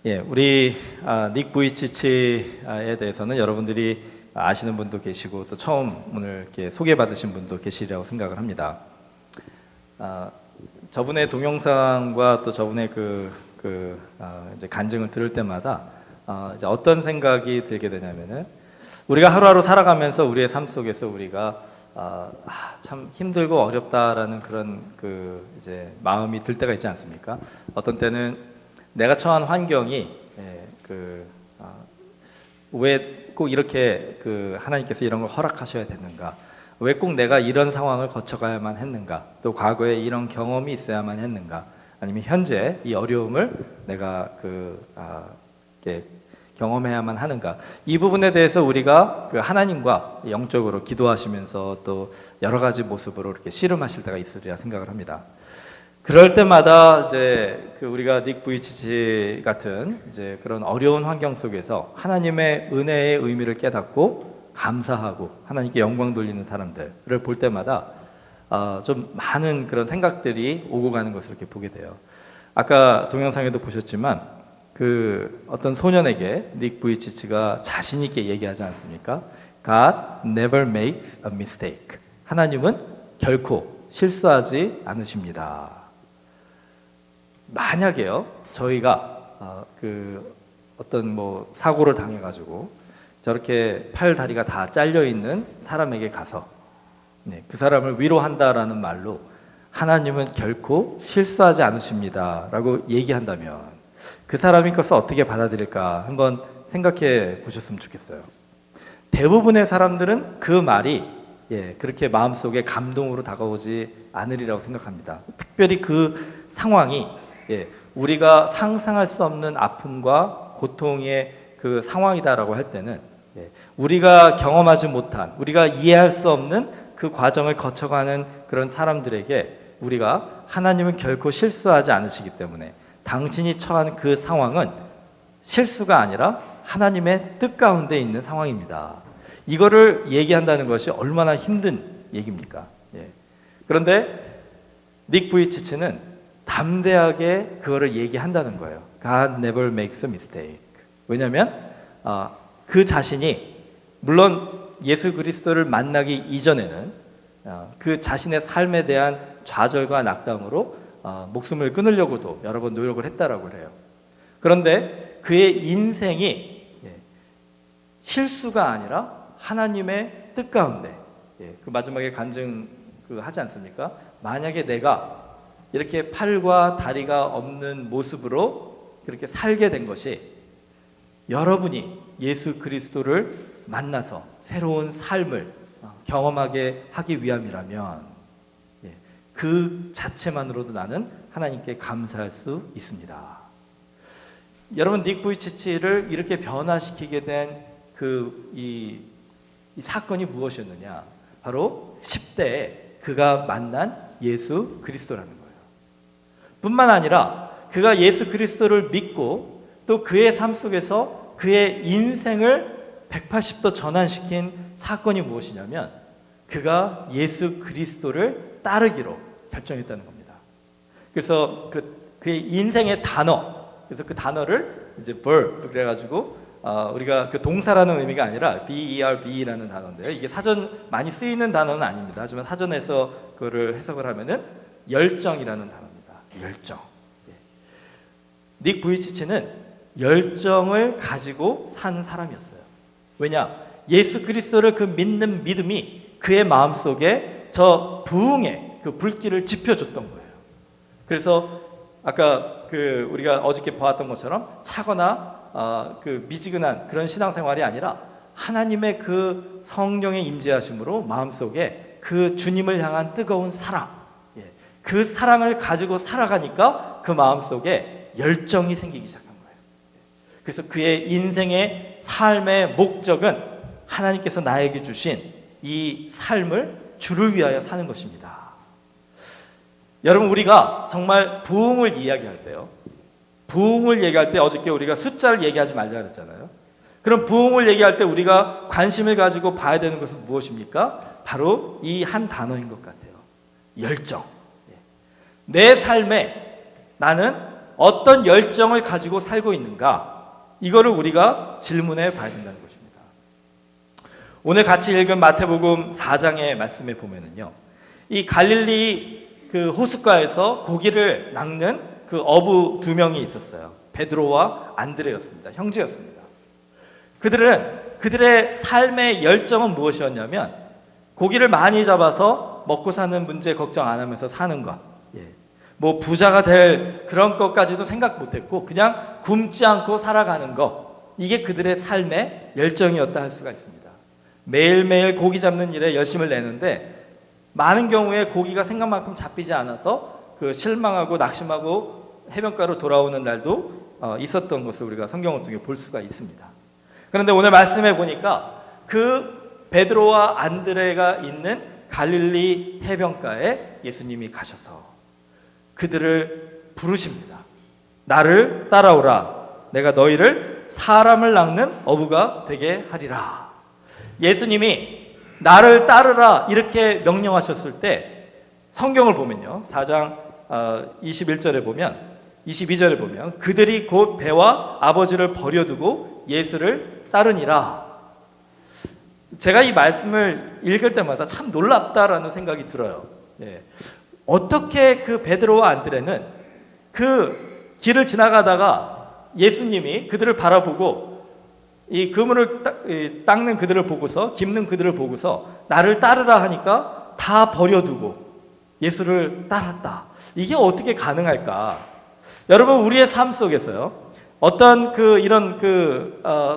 우리 닉 부이치치에 대해서는 여러분들이 아시는 분도 계시고 또 처음 오늘 이렇게 소개받으신 분도 계시리라고 생각을 합니다. 저분의 동영상과 또 저분의 이제 간증을 들을 때마다 이제 어떤 생각이 들게 되냐면은 우리가 하루하루 살아가면서 우리의 삶 속에서 우리가 참 힘들고 어렵다라는 그런 이제 마음이 들 때가 있지 않습니까? 어떤 때는 내가 처한 환경이 왜 꼭 이렇게 하나님께서 이런 걸 허락하셔야 되는가? 왜 꼭 내가 이런 상황을 거쳐가야만 했는가? 또 과거에 이런 경험이 있어야만 했는가? 아니면 현재 이 어려움을 내가 경험해야만 하는가? 이 부분에 대해서 우리가 하나님과 영적으로 기도하시면서 또 여러 가지 모습으로 이렇게 씨름하실 때가 있으리라 생각을 합니다. 그럴 때마다 이제 우리가 닉 부이치치 같은 이제 그런 어려운 환경 속에서 하나님의 은혜의 의미를 깨닫고 감사하고 하나님께 영광 돌리는 사람들을 볼 때마다 좀 많은 그런 생각들이 오고 가는 것을 이렇게 보게 돼요. 아까 동영상에도 보셨지만 어떤 소년에게 닉 부이치치가 자신 있게 얘기하지 않습니까? God never makes a mistake. 하나님은 결코 실수하지 않으십니다. 만약에요, 저희가 어떤 사고를 당해가지고 저렇게 팔 다리가 다 잘려 있는 사람에게 가서 그 사람을 위로한다라는 말로 하나님은 결코 실수하지 않으십니다라고 얘기한다면 그 사람이 그것을 어떻게 받아들일까 한번 생각해 보셨으면 좋겠어요. 대부분의 사람들은 그 말이 그렇게 마음속에 감동으로 다가오지 않으리라고 생각합니다. 특별히 그 상황이 우리가 상상할 수 없는 아픔과 고통의 그 상황이다라고 할 때는 우리가 경험하지 못한, 우리가 이해할 수 없는 그 과정을 거쳐가는 그런 사람들에게 우리가 하나님은 결코 실수하지 않으시기 때문에 당신이 처한 그 상황은 실수가 아니라 하나님의 뜻 가운데 있는 상황입니다. 이거를 얘기한다는 것이 얼마나 힘든 얘기입니까? 그런데 닉 부이치치는 담대하게 그거를 얘기한다는 거예요. God never makes a mistake. 왜냐하면 그 자신이 물론 예수 그리스도를 만나기 이전에는 그 자신의 삶에 대한 좌절과 낙담으로 목숨을 끊으려고도 여러 번 노력을 했다라고 해요. 그런데 그의 인생이 실수가 아니라 하나님의 뜻 가운데 그 마지막에 간증 하지 않습니까? 만약에 내가 이렇게 팔과 다리가 없는 모습으로 그렇게 살게 된 것이 여러분이 예수 그리스도를 만나서 새로운 삶을 경험하게 하기 위함이라면 그 자체만으로도 나는 하나님께 감사할 수 있습니다. 여러분, 닉 부이치치를 이렇게 변화시키게 된 이 사건이 무엇이었느냐? 바로 10대에 그가 만난 예수 그리스도라는 거예요. 뿐만 아니라 그가 예수 그리스도를 믿고 또 그의 삶 속에서 그의 인생을 180도 전환시킨 사건이 무엇이냐면 그가 예수 그리스도를 따르기로 결정했다는 겁니다. 그래서 그의 인생의 단어, 그래서 그 단어를 이제 verb 그래가지고 우리가 동사라는 의미가 아니라 verb라는 단어인데요. 이게 사전 많이 쓰이는 단어는 아닙니다. 하지만 사전에서 그거를 해석을 하면은 열정이라는 단어입니다. 열정. 닉 부이치치는 열정을 가지고 산 사람이었어요. 왜냐? 예수 그리스도를 믿는 믿음이 그의 마음속에 저 부흥의 불길을 지펴줬던 거예요. 그래서 아까 우리가 어저께 보았던 것처럼 차거나 미지근한 그런 신앙생활이 아니라 하나님의 성령의 임재하심으로 마음속에 주님을 향한 뜨거운 사랑, 그 사랑을 가지고 살아가니까 그 마음속에 열정이 생기기 시작한 거예요. 그래서 그의 인생의 삶의 목적은 하나님께서 나에게 주신 이 삶을 주를 위하여 사는 것입니다. 여러분, 우리가 정말 부흥을 이야기할 때요, 부흥을 얘기할 때 어저께 우리가 숫자를 얘기하지 말자 그랬잖아요. 그럼 부흥을 얘기할 때 우리가 관심을 가지고 봐야 되는 것은 무엇입니까? 바로 이 한 단어인 것 같아요. 열정. 내 삶에 나는 어떤 열정을 가지고 살고 있는가? 이거를 우리가 질문해 봐야 된다는 것입니다. 오늘 같이 읽은 마태복음 4장의 말씀에 보면은요, 이 갈릴리 그 호숫가에서 고기를 낚는 그 어부 두 명이 있었어요. 베드로와 안드레였습니다. 형제였습니다. 그들의 삶의 열정은 무엇이었냐면 고기를 많이 잡아서 먹고 사는 문제 걱정 안 하면서 사는 것. 뭐 부자가 될 그런 것까지도 생각 못했고 그냥 굶지 않고 살아가는 것. 이게 그들의 삶의 열정이었다 할 수가 있습니다. 매일매일 고기 잡는 일에 열심을 내는데 많은 경우에 고기가 생각만큼 잡히지 않아서 그 실망하고 낙심하고 해변가로 돌아오는 날도 있었던 것을 우리가 성경을 통해 볼 수가 있습니다. 그런데 오늘 말씀해 보니까 그 베드로와 안드레가 있는 갈릴리 해변가에 예수님이 가셔서 그들을 부르십니다. 나를 따라오라. 내가 너희를 사람을 낚는 어부가 되게 하리라. 예수님이 나를 따르라 이렇게 명령하셨을 때 성경을 보면요, 4장 21절에 보면 22절에 보면 그들이 곧 배와 아버지를 버려두고 예수를 따르니라. 제가 이 말씀을 읽을 때마다 참 놀랍다라는 생각이 들어요. 어떻게 그 베드로와 안드레는 그 길을 지나가다가 예수님이 그들을 바라보고 이 그물을 닦는 그들을 보고서 깁는 그들을 보고서 나를 따르라 하니까 다 버려두고 예수를 따랐다. 이게 어떻게 가능할까? 여러분, 우리의 삶 속에서요, 어떤 이런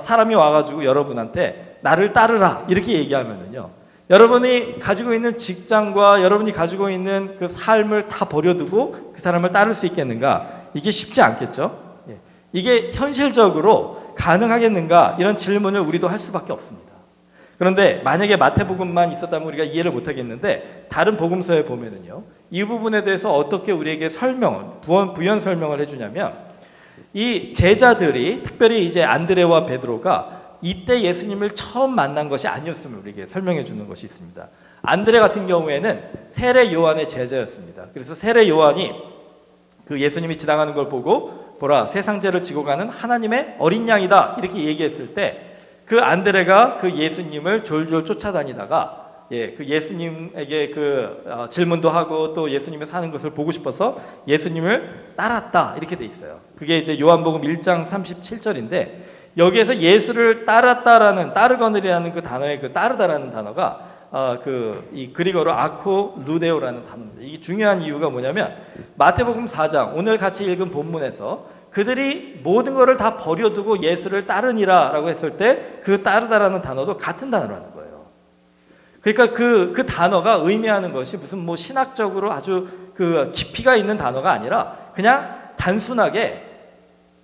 사람이 와가지고 여러분한테 나를 따르라 이렇게 얘기하면은요, 여러분이 가지고 있는 직장과 여러분이 가지고 있는 그 삶을 다 버려두고 그 사람을 따를 수 있겠는가? 이게 쉽지 않겠죠? 이게 현실적으로 가능하겠는가? 이런 질문을 우리도 할 수밖에 없습니다. 그런데 만약에 마태복음만 있었다면 우리가 이해를 못하겠는데 다른 복음서에 보면은요, 이 부분에 대해서 어떻게 우리에게 부연 설명을 해주냐면 이 제자들이 특별히 이제 안드레와 베드로가 이때 예수님을 처음 만난 것이 아니었음을 우리에게 설명해 주는 것이 있습니다. 안드레 같은 경우에는 세례 요한의 제자였습니다. 그래서 세례 요한이 그 예수님이 지나가는 걸 보고 보라, 세상 죄를 지고 가는 하나님의 어린 양이다 이렇게 얘기했을 때 그 안드레가 그 예수님을 졸졸 쫓아다니다가 그 예수님에게 질문도 하고 또 예수님의 사는 것을 보고 싶어서 예수님을 따랐다 이렇게 돼 있어요. 그게 이제 요한복음 1장 37절인데 여기에서 예수를 따랐다라는 따르거늘이라는 그 단어의 그 따르다라는 단어가 이 그리거로 아코 루데오라는 단어입니다. 이게 중요한 이유가 뭐냐면 마태복음 4장 오늘 같이 읽은 본문에서 그들이 모든 것을 다 버려두고 예수를 따르니라라고 했을 때 그 따르다라는 단어도 같은 단어라는 거예요. 그러니까 그 단어가 의미하는 것이 무슨 뭐 신학적으로 아주 깊이가 있는 단어가 아니라 그냥 단순하게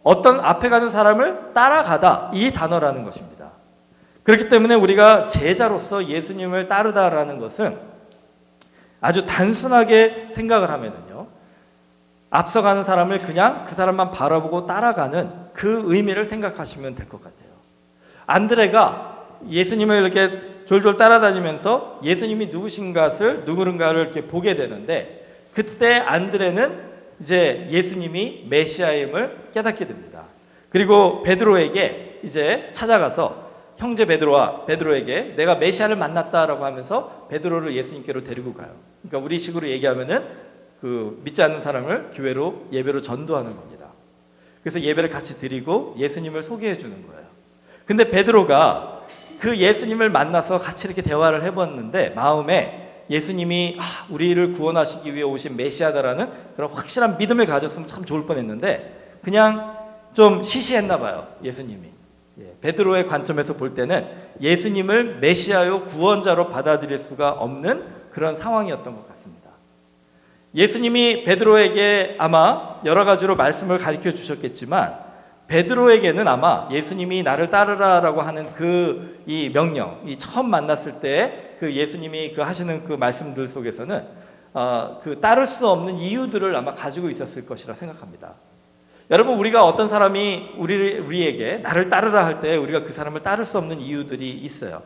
어떤 앞에 가는 사람을 따라가다 이 단어라는 것입니다. 그렇기 때문에 우리가 제자로서 예수님을 따르다라는 것은 아주 단순하게 생각을 하면은요, 앞서가는 사람을 그냥 그 사람만 바라보고 따라가는 그 의미를 생각하시면 될 것 같아요. 안드레가 예수님을 이렇게 졸졸 따라다니면서 예수님이 누구인가를 이렇게 보게 되는데 그때 안드레는 이제 예수님이 메시아임을 깨닫게 됩니다. 그리고 베드로에게 이제 찾아가서 형제 베드로에게 내가 메시아를 만났다라고 하면서 베드로를 예수님께로 데리고 가요. 그러니까 우리 식으로 얘기하면은 믿지 않는 사람을 교회로 예배로 전도하는 겁니다. 그래서 예배를 같이 드리고 예수님을 소개해 주는 거예요. 근데 베드로가 그 예수님을 만나서 같이 이렇게 대화를 해봤는데 마음에 예수님이 우리를 구원하시기 위해 오신 메시아다라는 그런 확실한 믿음을 가졌으면 참 좋을 뻔했는데 그냥 좀 시시했나 봐요. 예수님이. 베드로의 관점에서 볼 때는 예수님을 메시아요 구원자로 받아들일 수가 없는 그런 상황이었던 것 같습니다. 예수님이 베드로에게 아마 여러 가지로 말씀을 가르쳐 주셨겠지만 베드로에게는 아마 예수님이 나를 따르라라고 하는 이 명령, 이 처음 만났을 때 그 예수님이 하시는 그 말씀들 속에서는 따를 수 없는 이유들을 아마 가지고 있었을 것이라 생각합니다. 여러분, 우리가 어떤 사람이 우리에게 나를 따르라 할 때 우리가 그 사람을 따를 수 없는 이유들이 있어요.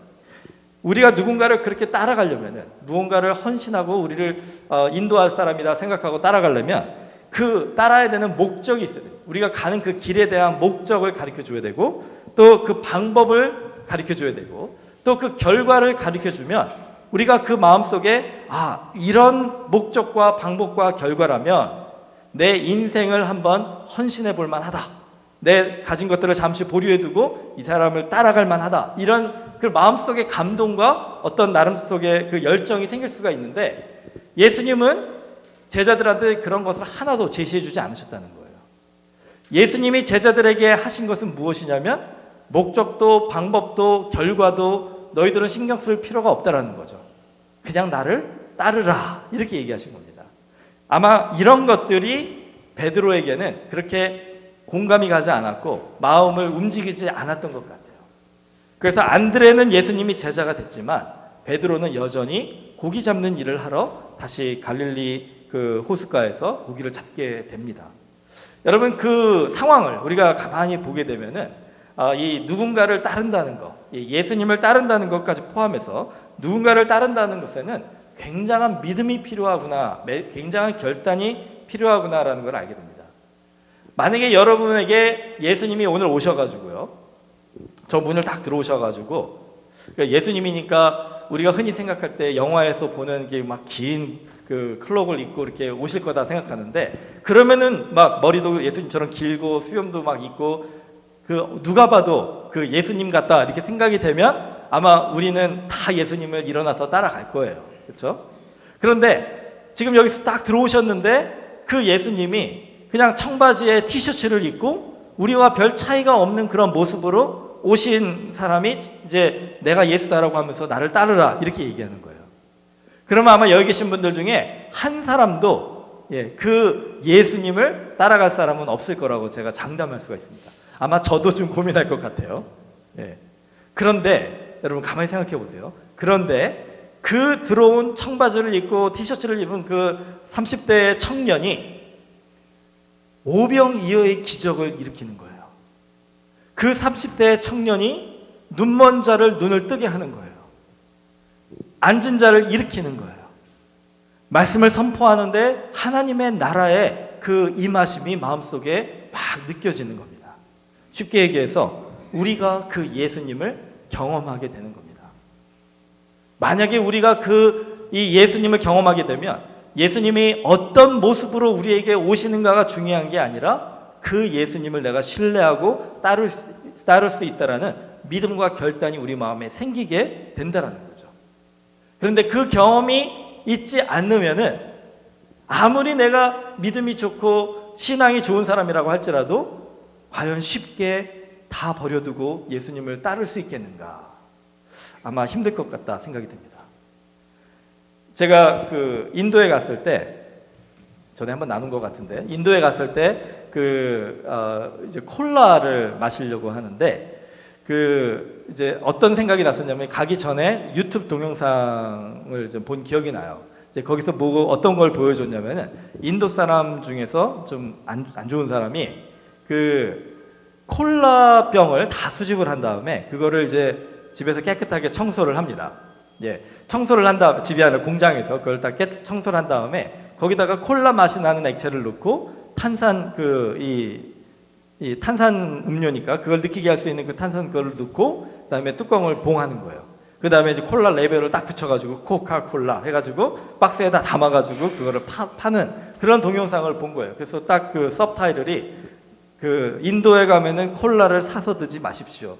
우리가 누군가를 그렇게 따라가려면은 무언가를 헌신하고 우리를 인도할 사람이다 생각하고 따라가려면 그 따라야 되는 목적이 있어야 돼요. 우리가 가는 그 길에 대한 목적을 가르쳐 줘야 되고, 또 그 방법을 가르쳐 줘야 되고, 또 그 결과를 가르쳐 주면 우리가 그 마음속에 이런 목적과 방법과 결과라면 내 인생을 한번 헌신해 볼 만하다. 내 가진 것들을 잠시 보류해 두고 이 사람을 따라갈 만하다. 이런 그 마음속의 감동과 어떤 나름 속의 그 열정이 생길 수가 있는데, 예수님은 제자들한테 그런 것을 하나도 제시해 주지 않으셨다는 거예요. 예수님이 제자들에게 하신 것은 무엇이냐면, 목적도 방법도 결과도 너희들은 신경 쓸 필요가 없다라는 거죠. 그냥 나를 따르라, 이렇게 얘기하신 겁니다. 아마 이런 것들이 베드로에게는 그렇게 공감이 가지 않았고 마음을 움직이지 않았던 것 같아요. 그래서 안드레는 예수님이 제자가 됐지만 베드로는 여전히 고기 잡는 일을 하러 다시 갈릴리 그 호숫가에서 고기를 잡게 됩니다. 여러분, 그 상황을 우리가 가만히 보게 되면은 이 누군가를 따른다는 것, 예수님을 따른다는 것까지 포함해서 누군가를 따른다는 것에는 굉장한 믿음이 필요하구나, 굉장한 결단이 필요하구나라는 걸 알게 됩니다. 만약에 여러분에게 예수님이 오늘 오셔가지고요, 저 문을 딱 들어오셔가지고, 예수님이니까 우리가 흔히 생각할 때 영화에서 보는 게 막 긴 그 클록을 입고 이렇게 오실 거다 생각하는데, 그러면은 막 머리도 예수님처럼 길고 수염도 막 있고, 그 누가 봐도 그 예수님 같다 이렇게 생각이 되면 아마 우리는 다 예수님을 일어나서 따라갈 거예요. 그렇죠? 그런데 지금 여기서 딱 들어오셨는데 그 예수님이 그냥 청바지에 티셔츠를 입고 우리와 별 차이가 없는 그런 모습으로 오신 사람이 이제 내가 예수다라고 하면서 나를 따르라 이렇게 얘기하는 거예요. 그러면 아마 여기 계신 분들 중에 한 사람도 그 예수님을 따라갈 사람은 없을 거라고 제가 장담할 수가 있습니다. 아마 저도 좀 고민할 것 같아요. 그런데 여러분 가만히 생각해 보세요. 그런데 그 들어온 청바지를 입고 티셔츠를 입은 그 30대의 청년이 오병이어의 기적을 일으키는 거예요. 그 30대의 청년이 눈먼 자를 눈을 뜨게 하는 거예요. 앉은 자를 일으키는 거예요. 말씀을 선포하는데 하나님의 나라의 그 임하심이 마음속에 막 느껴지는 겁니다. 쉽게 얘기해서 우리가 그 예수님을 경험하게 되는 겁니다. 만약에 우리가 이 예수님을 경험하게 되면 예수님이 어떤 모습으로 우리에게 오시는가가 중요한 게 아니라 그 예수님을 내가 신뢰하고 따를 수 있다라는 믿음과 결단이 우리 마음에 생기게 된다는 거죠. 그런데 그 경험이 있지 않으면은 아무리 내가 믿음이 좋고 신앙이 좋은 사람이라고 할지라도 과연 쉽게 다 버려두고 예수님을 따를 수 있겠는가? 아마 힘들 것 같다 생각이 듭니다. 제가 그 인도에 갔을 때, 전에 한번 나눈 것 같은데, 인도에 갔을 때 이제 콜라를 마시려고 하는데, 이제 어떤 생각이 났었냐면, 가기 전에 유튜브 동영상을 좀 본 기억이 나요. 이제 거기서 어떤 걸 보여줬냐면은, 인도 사람 중에서 좀 안 좋은 사람이 콜라 병을 다 수집을 한 다음에 그거를 이제 집에서 깨끗하게 청소를 합니다. 청소를 한 다음에 집이 아니라 공장에서 그걸 다 청소를 한 다음에 거기다가 콜라 맛이 나는 액체를 넣고 탄산 이 탄산 음료니까 그걸 느끼게 할 수 있는 그 탄산 그걸 넣고 그다음에 뚜껑을 봉하는 거예요. 그다음에 이제 콜라 레벨을 딱 붙여가지고 코카콜라 해가지고 박스에다 담아가지고 그거를 파는 그런 동영상을 본 거예요. 그래서 딱 그 서브타이틀이 인도에 가면은 콜라를 사서 드시지 마십시오.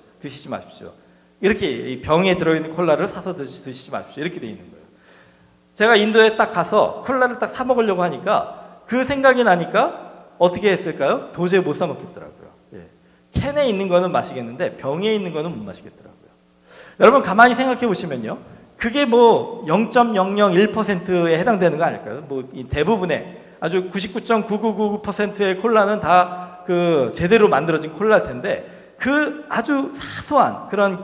이렇게 이 병에 들어있는 콜라를 사서 드시지 마십시오. 이렇게 돼 있는 거예요. 제가 인도에 딱 가서 콜라를 딱 사 먹으려고 하니까 그 생각이 나니까 어떻게 했을까요? 도저히 못 사 먹겠더라고요. 캔에 있는 거는 마시겠는데 병에 있는 거는 못 마시겠더라고요. 여러분 가만히 생각해 보시면요. 그게 뭐 0.001%에 해당되는 거 아닐까요? 대부분의 아주 99.9999%의 콜라는 다 제대로 만들어진 콜라일 텐데 아주 사소한 그런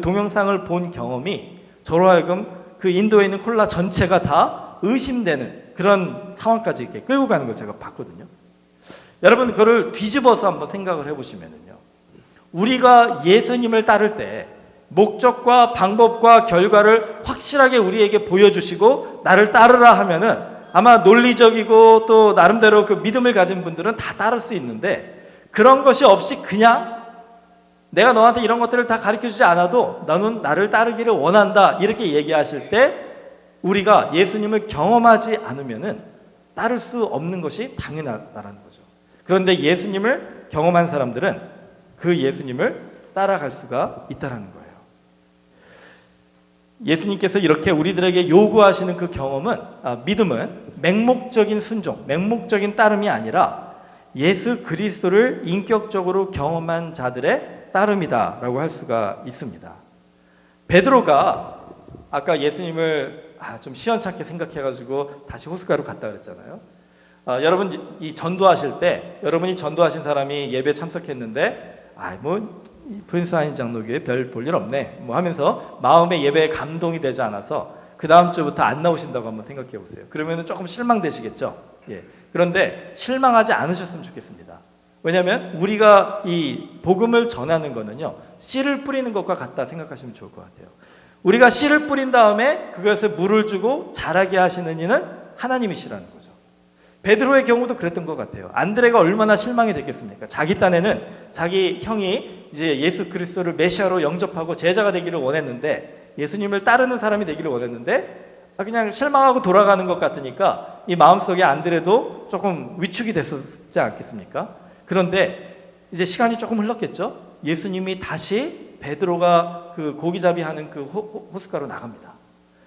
동영상을 본 경험이 저로 하여금 인도에 있는 콜라 전체가 다 의심되는 그런 상황까지 이렇게 끌고 가는 걸 제가 봤거든요. 여러분 그거를 뒤집어서 한번 생각을 해보시면요. 우리가 예수님을 따를 때 목적과 방법과 결과를 확실하게 우리에게 보여주시고 나를 따르라 하면은 아마 논리적이고 또 나름대로 그 믿음을 가진 분들은 다 따를 수 있는데, 그런 것이 없이 그냥 내가 너한테 이런 것들을 다 가르쳐주지 않아도 너는 나를 따르기를 원한다, 이렇게 얘기하실 때 우리가 예수님을 경험하지 않으면은 따를 수 없는 것이 당연하다는 거죠. 그런데 예수님을 경험한 사람들은 그 예수님을 따라갈 수가 있다는 거예요. 예수님께서 이렇게 우리들에게 요구하시는 그 경험은, 믿음은 맹목적인 순종, 맹목적인 따름이 아니라 예수 그리스도를 인격적으로 경험한 자들의 따름이다라고 할 수가 있습니다. 베드로가 아까 예수님을 좀 시원찮게 생각해가지고 다시 호숫가로 갔다 그랬잖아요. 여러분 이 전도하실 때, 여러분이 전도하신 사람이 예배 참석했는데 프린스 하인 장로교회 별 볼 일 없네 뭐 하면서 마음의 예배에 감동이 되지 않아서 그 다음 주부터 안 나오신다고 한번 생각해 보세요. 그러면 조금 실망되시겠죠. 그런데 실망하지 않으셨으면 좋겠습니다. 왜냐하면 우리가 이 복음을 전하는 거는요, 씨를 뿌리는 것과 같다 생각하시면 좋을 것 같아요. 우리가 씨를 뿌린 다음에 그것에 물을 주고 자라게 하시는 이는 하나님이시라는 거죠. 베드로의 경우도 그랬던 것 같아요. 안드레가 얼마나 실망이 됐겠습니까? 자기 딴에는 자기 형이 이제 예수 그리스도를 메시아로 영접하고 제자가 되기를 원했는데, 예수님을 따르는 사람이 되기를 원했는데 그냥 실망하고 돌아가는 것 같으니까 이 마음속에 안드레도 조금 위축이 됐었지 않겠습니까? 그런데 이제 시간이 조금 흘렀겠죠. 예수님이 다시 베드로가 그 고기잡이 하는 그 호숫가로 나갑니다.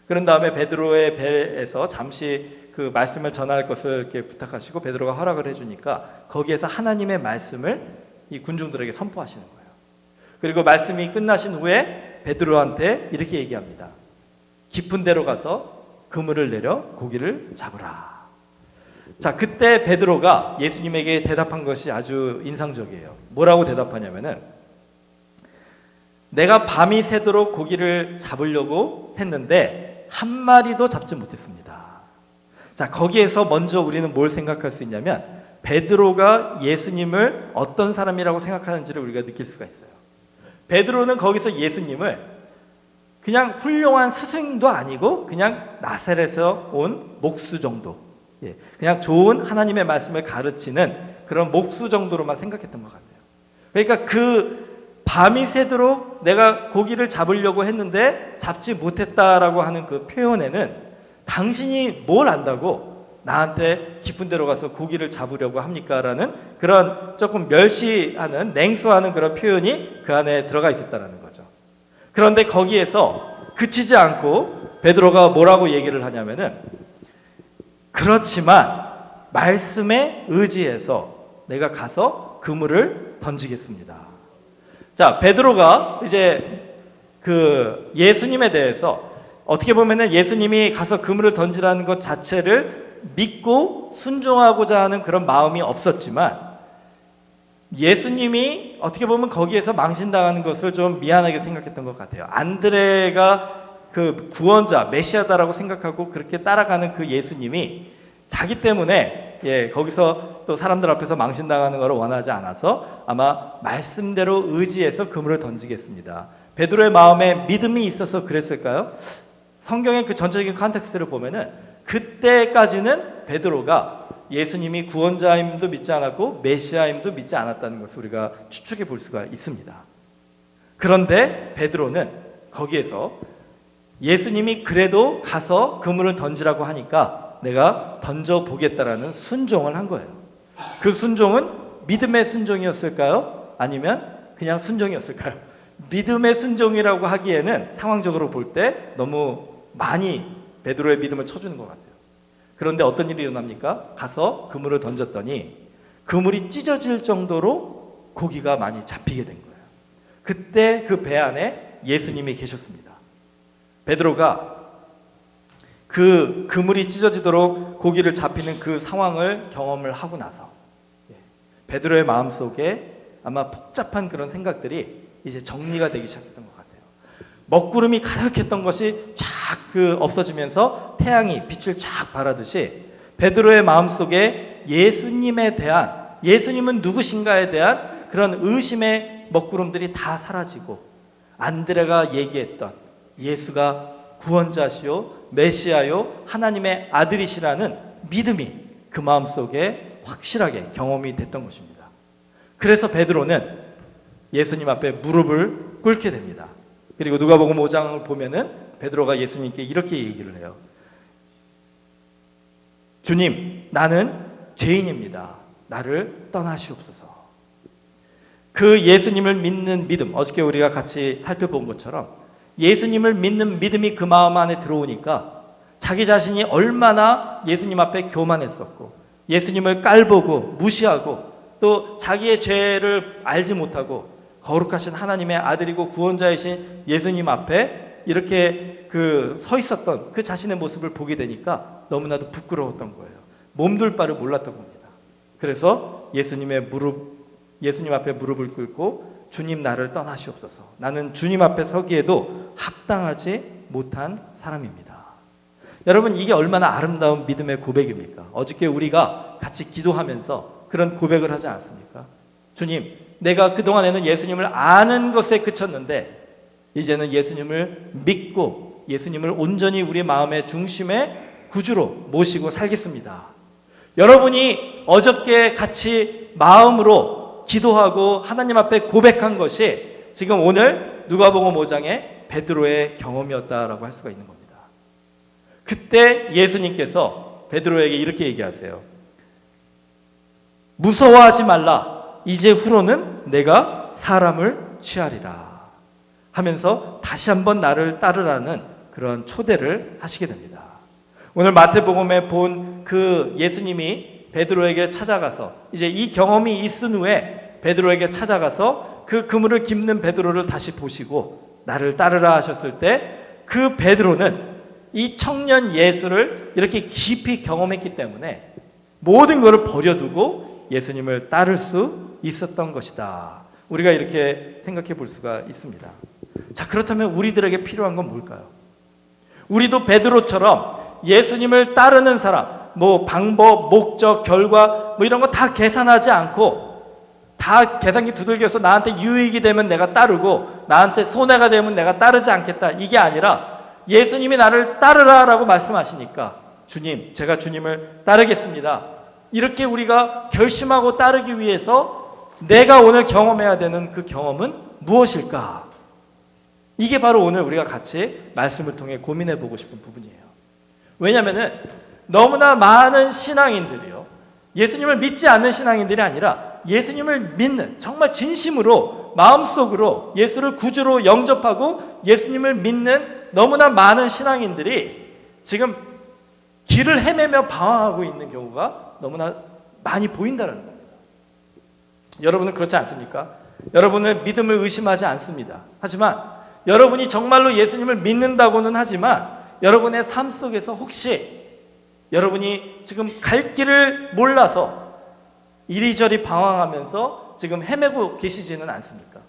그런 다음에 베드로의 배에서 잠시 그 말씀을 전할 것을 이렇게 부탁하시고 베드로가 허락을 해주니까 거기에서 하나님의 말씀을 이 군중들에게 선포하시는 거예요. 그리고 말씀이 끝나신 후에 베드로한테 이렇게 얘기합니다. 깊은 데로 가서 그물을 내려 고기를 잡으라. 자, 그때 베드로가 예수님에게 대답한 것이 아주 인상적이에요. 뭐라고 대답하냐면은, 내가 밤이 새도록 고기를 잡으려고 했는데 한 마리도 잡지 못했습니다. 자, 거기에서 먼저 우리는 뭘 생각할 수 있냐면, 베드로가 예수님을 어떤 사람이라고 생각하는지를 우리가 느낄 수가 있어요. 베드로는 거기서 예수님을 그냥 훌륭한 스승도 아니고 그냥 나사렛에서 온 목수 정도, 그냥 좋은 하나님의 말씀을 가르치는 그런 목수 정도로만 생각했던 것 같아요. 그러니까 그 밤이 새도록 내가 고기를 잡으려고 했는데 잡지 못했다라고 하는 그 표현에는 당신이 뭘 안다고 나한테 깊은 데로 가서 고기를 잡으려고 합니까? 라는 그런 조금 멸시하는, 냉소하는 그런 표현이 그 안에 들어가 있었다는 거죠. 그런데 거기에서 그치지 않고 베드로가 뭐라고 얘기를 하냐면은, 그렇지만 말씀에 의지해서 내가 가서 그물을 던지겠습니다. 자, 베드로가 이제 그 예수님에 대해서 어떻게 보면은 예수님이 가서 그물을 던지라는 것 자체를 믿고 순종하고자 하는 그런 마음이 없었지만, 예수님이 어떻게 보면 거기에서 망신당하는 것을 좀 미안하게 생각했던 것 같아요. 안드레가 그 구원자, 메시아다라고 생각하고 그렇게 따라가는 그 예수님이 자기 때문에 거기서 또 사람들 앞에서 망신당하는 것을 원하지 않아서 아마 말씀대로 의지해서 그물을 던지겠습니다. 베드로의 마음에 믿음이 있어서 그랬을까요? 성경의 그 전체적인 컨텍스트를 보면은 그때까지는 베드로가 예수님이 구원자임도 믿지 않았고 메시아임도 믿지 않았다는 것을 우리가 추측해 볼 수가 있습니다. 그런데 베드로는 거기에서 예수님이 그래도 가서 그물을 던지라고 하니까 내가 던져보겠다라는 순종을 한 거예요. 그 순종은 믿음의 순종이었을까요? 아니면 그냥 순종이었을까요? 믿음의 순종이라고 하기에는 상황적으로 볼 때 너무 많이 베드로의 믿음을 쳐주는 것 같아요. 그런데 어떤 일이 일어납니까? 가서 그물을 던졌더니 그물이 찢어질 정도로 고기가 많이 잡히게 된 거예요. 그때 그 배 안에 예수님이 계셨습니다. 베드로가 그 그물이 찢어지도록 고기를 잡히는 그 상황을 경험을 하고 나서 베드로의 마음속에 아마 복잡한 그런 생각들이 이제 정리가 되기 시작했던 것 같아요. 먹구름이 가득했던 것이 쫙 없어지면서 태양이 빛을 쫙 발하듯이 베드로의 마음속에 예수님에 대한, 예수님은 누구신가에 대한 그런 의심의 먹구름들이 다 사라지고, 안드레가 얘기했던 예수가 구원자시요 메시아요 하나님의 아들이시라는 믿음이 그 마음속에 확실하게 경험이 됐던 것입니다. 그래서 베드로는 예수님 앞에 무릎을 꿇게 됩니다. 그리고 누가복음 5장을 보면은 베드로가 예수님께 이렇게 얘기를 해요. 주님, 나는 죄인입니다. 나를 떠나시옵소서. 그 예수님을 믿는 믿음, 어저께 우리가 같이 살펴본 것처럼 예수님을 믿는 믿음이 그 마음 안에 들어오니까 자기 자신이 얼마나 예수님 앞에 교만했었고 예수님을 깔보고 무시하고 또 자기의 죄를 알지 못하고 거룩하신 하나님의 아들이고 구원자이신 예수님 앞에 이렇게 서 있었던 그 자신의 모습을 보게 되니까 너무나도 부끄러웠던 거예요. 몸둘 바를 몰랐던 겁니다. 그래서 예수님 앞에 무릎을 꿇고 주님, 나를 떠나시옵소서. 나는 주님 앞에 서기에도 합당하지 못한 사람입니다. 여러분, 이게 얼마나 아름다운 믿음의 고백입니까? 어저께 우리가 같이 기도하면서 그런 고백을 하지 않습니까? 주님, 내가 그동안에는 예수님을 아는 것에 그쳤는데 이제는 예수님을 믿고 예수님을 온전히 우리 마음의 중심의 구주로 모시고 살겠습니다. 여러분이 어저께 같이 마음으로 기도하고 하나님 앞에 고백한 것이 지금 오늘 누가복음 5장의 베드로의 경험이었다라고 할 수가 있는 겁니다. 그때 예수님께서 베드로에게 이렇게 얘기하세요. 무서워하지 말라. 이제 후로는 내가 사람을 취하리라 하면서 다시 한번 나를 따르라는 그런 초대를 하시게 됩니다. 오늘 마태복음에 본 그 예수님이 베드로에게 찾아가서 이제 이 경험이 있은 후에 베드로에게 찾아가서 그 그물을 깁는 베드로를 다시 보시고 나를 따르라 하셨을 때 그 베드로는 이 청년 예수를 이렇게 깊이 경험했기 때문에 모든 것을 버려두고 예수님을 따를 수 있었던 것이다. 우리가 이렇게 생각해 볼 수가 있습니다. 자, 그렇다면 우리들에게 필요한 건 뭘까요? 우리도 베드로처럼 예수님을 따르는 사람, 방법, 목적, 결과 이런 거 다 계산하지 않고 다 계산기 두들겨서 나한테 유익이 되면 내가 따르고 나한테 손해가 되면 내가 따르지 않겠다. 이게 아니라 예수님이 나를 따르라라고 말씀하시니까 주님, 제가 주님을 따르겠습니다. 이렇게 우리가 결심하고 따르기 위해서 내가 오늘 경험해야 되는 그 경험은 무엇일까? 이게 바로 오늘 우리가 같이 말씀을 통해 고민해 보고 싶은 부분이에요. 왜냐하면 너무나 많은 신앙인들이요, 예수님을 믿지 않는 신앙인들이 아니라 예수님을 믿는, 정말 진심으로 마음속으로 예수를 구주로 영접하고 예수님을 믿는 너무나 많은 신앙인들이 지금 길을 헤매며 방황하고 있는 경우가 너무나 많이 보인다는 겁니다. 여러분은 그렇지 않습니까? 여러분은 믿음을 의심하지 않습니다. 하지만 여러분이 정말로 예수님을 믿는다고는 하지만 여러분의 삶 속에서 혹시 여러분이 지금 갈 길을 몰라서 이리저리 방황하면서 지금 헤매고 계시지는 않습니까?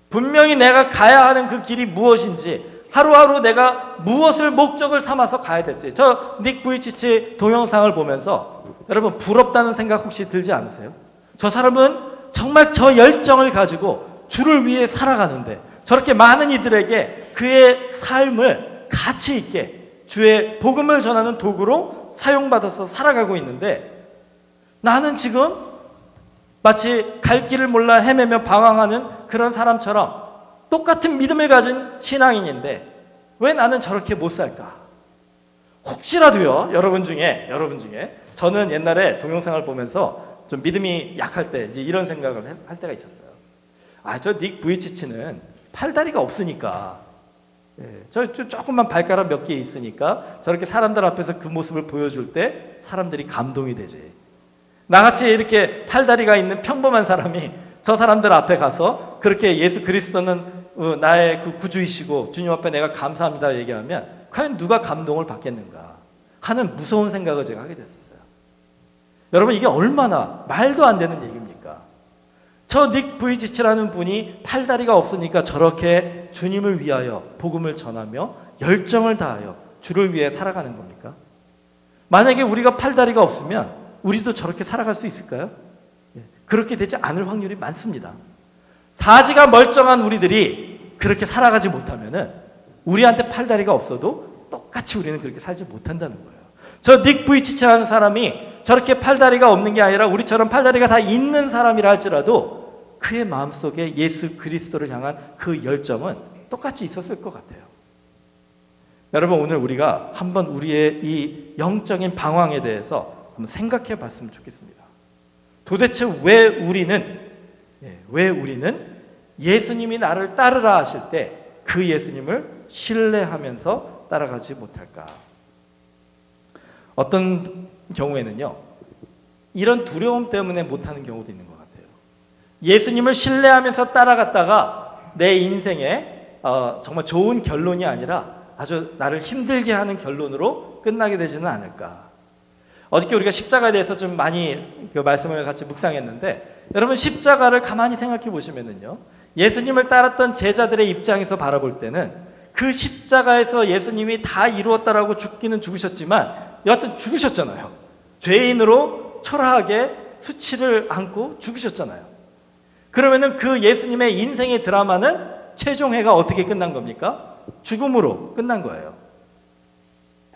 분명히 내가 가야 하는 그 길이 무엇인지, 하루하루 내가 무엇을 목적을 삼아서 가야 될지. 저 닉 부이치치 동영상을 보면서 여러분 부럽다는 생각 혹시 들지 않으세요? 저 사람은 정말 저 열정을 가지고 주를 위해 살아가는데 저렇게 많은 이들에게 그의 삶을 가치 있게 주의 복음을 전하는 도구로 사용받아서 살아가고 있는데 나는 지금 마치 갈 길을 몰라 헤매며 방황하는 그런 사람처럼 똑같은 믿음을 가진 신앙인인데 왜 나는 저렇게 못 살까? 혹시라도요, 여러분 중에 저는 옛날에 동영상을 보면서 좀 믿음이 약할 때 이제 이런 생각을 할 때가 있었어요. 저 닉 부이치치는 팔다리가 없으니까, 저 조금만 발가락 몇 개 있으니까 저렇게 사람들 앞에서 그 모습을 보여줄 때 사람들이 감동이 되지. 나같이 이렇게 팔다리가 있는 평범한 사람이 저 사람들 앞에 가서 그렇게 예수 그리스도는 나의 그 구주이시고 주님 앞에 내가 감사합니다 얘기하면 과연 누가 감동을 받겠는가 하는 무서운 생각을 제가 하게 됐었어요. 여러분, 이게 얼마나 말도 안 되는 얘기입니까? 저 닉 부이치치라는 분이 팔다리가 없으니까 저렇게 주님을 위하여 복음을 전하며 열정을 다하여 주를 위해 살아가는 겁니까? 만약에 우리가 팔다리가 없으면 우리도 저렇게 살아갈 수 있을까요? 그렇게 되지 않을 확률이 많습니다. 사지가 멀쩡한 우리들이 그렇게 살아가지 못하면은 우리한테 팔다리가 없어도 똑같이 우리는 그렇게 살지 못한다는 거예요. 저 닉 부이치치라는 사람이 저렇게 팔다리가 없는 게 아니라 우리처럼 팔다리가 다 있는 사람이라 할지라도 그의 마음속에 예수 그리스도를 향한 그 열정은 똑같이 있었을 것 같아요. 여러분, 오늘 우리가 한번 우리의 이 영적인 방황에 대해서 한번 생각해 봤으면 좋겠습니다. 도대체 왜 우리는 예수님이 나를 따르라 하실 때 그 예수님을 신뢰하면서 따라가지 못할까? 어떤 경우에는요, 이런 두려움 때문에 못하는 경우도 있는 것 같아요. 예수님을 신뢰하면서 따라갔다가 내 인생에 정말 좋은 결론이 아니라 아주 나를 힘들게 하는 결론으로 끝나게 되지는 않을까. 어저께 우리가 십자가에 대해서 좀 많이 그 말씀을 같이 묵상했는데, 여러분 십자가를 가만히 생각해 보시면은요, 예수님을 따랐던 제자들의 입장에서 바라볼 때는 그 십자가에서 예수님이 다 이루었다라고 죽기는 죽으셨지만 여하튼 죽으셨잖아요. 죄인으로 초라하게 수치를 안고 죽으셨잖아요. 그러면은 그 예수님의 인생의 드라마는 최종회가 어떻게 끝난 겁니까? 죽음으로 끝난 거예요.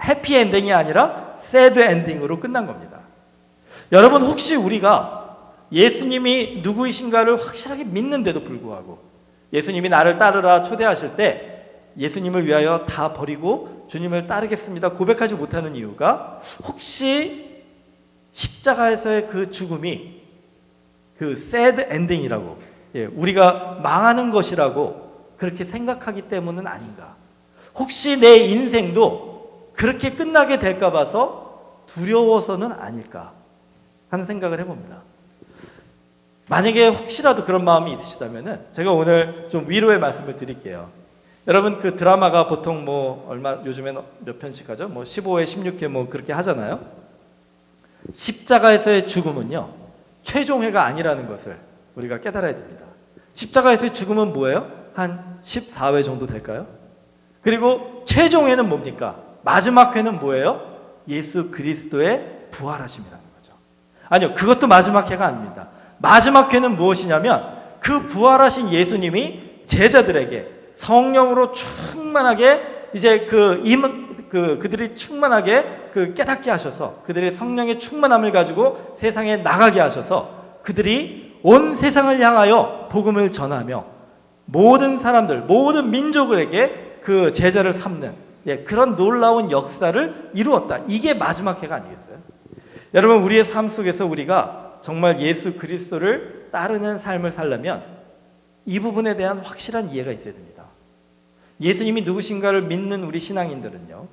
해피 엔딩이 아니라 새드 엔딩으로 끝난 겁니다. 여러분, 혹시 우리가 예수님이 누구이신가를 확실하게 믿는데도 불구하고 예수님이 나를 따르라 초대하실 때 예수님을 위하여 다 버리고 주님을 따르겠습니다 고백하지 못하는 이유가, 혹시 십자가에서의 그 죽음이 그 새드 엔딩이라고, 우리가 망하는 것이라고 그렇게 생각하기 때문은 아닌가? 혹시 내 인생도 그렇게 끝나게 될까 봐서 두려워서는 아닐까 하는 생각을 해봅니다. 만약에 혹시라도 그런 마음이 있으시다면 제가 오늘 좀 위로의 말씀을 드릴게요. 여러분, 그 드라마가 보통 요즘엔 몇 편씩 하죠? 15회, 16회 그렇게 하잖아요. 십자가에서의 죽음은요, 최종회가 아니라는 것을 우리가 깨달아야 됩니다. 십자가에서의 죽음은 뭐예요? 한 14회 정도 될까요? 그리고 최종회는 뭡니까? 마지막 회는 뭐예요? 예수 그리스도의 부활하심이라는 거죠. 아니요, 그것도 마지막 회가 아닙니다. 마지막 회는 무엇이냐면 그 부활하신 예수님이 제자들에게 성령으로 충만하게 이제 그들이 충만하게 깨닫게 하셔서 그들의 성령의 충만함을 가지고 세상에 나가게 하셔서 그들이 온 세상을 향하여 복음을 전하며 모든 사람들, 모든 민족에게 그 제자를 삼는 그런 놀라운 역사를 이루었다. 이게 마지막 회가 아니겠어요? 여러분, 우리의 삶 속에서 우리가 정말 예수 그리스도를 따르는 삶을 살려면 이 부분에 대한 확실한 이해가 있어야 됩니다. 예수님이 누구신가를 믿는 우리 신앙인들은요,